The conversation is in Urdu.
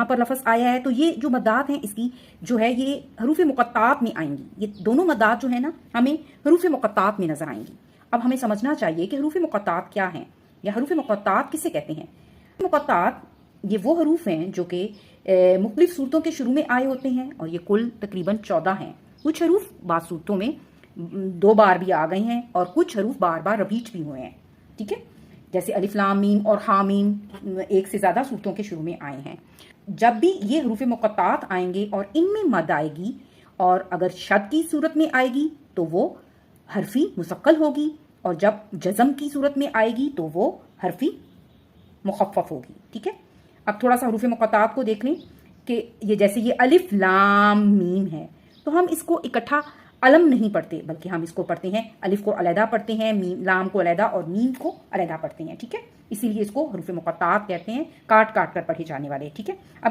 یہاں پر لفظ آیا ہے تو یہ جو مدات ہیں اس کی جو ہے یہ حروف مقطعات میں آئیں گی. یہ دونوں مدات جو ہے نا ہمیں حروف مقطعات میں نظر آئیں گی. اب ہمیں سمجھنا چاہیے کہ حروف مقطعات کیا ہیں یا حروف مقطعات کسے کہتے ہیں. مقطعات یہ وہ حروف ہیں جو کہ مختلف صورتوں کے شروع میں آئے ہوتے ہیں اور یہ کل تقریباً 14 ہیں. کچھ حروف بعض صورتوں میں 2 بار بھی آ گئے ہیں اور کچھ حروف بار بار رپیٹ بھی ہوئے ہیں. ٹھیک ہے، جیسے الف لام میم اور ہا میم 1 سے زیادہ صورتوں کے شروع میں آئے ہیں. جب بھی یہ حروف مقطعات آئیں گے اور ان میں مد آئے گی اور اگر شد کی صورت میں آئے گی تو وہ حرفی مثقل ہوگی اور جب جزم کی صورت میں آئے گی تو وہ حرفی مخفف ہوگی. ٹھیک ہے، اب تھوڑا سا حروف مقطعات کو دیکھ لیں کہ یہ جیسے یہ الف لام میم ہے تو ہم اس کو اکٹھا علم نہیں پڑھتے بلکہ ہم اس کو پڑھتے ہیں، الف کو علیحدہ پڑھتے ہیں، لام کو علیحدہ اور میم کو علیحدہ پڑھتے ہیں. ٹھیک ہے، اسی لیے اس کو حروف مقطعات کہتے ہیں، کاٹ کاٹ کر پڑھے جانے والے. ٹھیک ہے، اب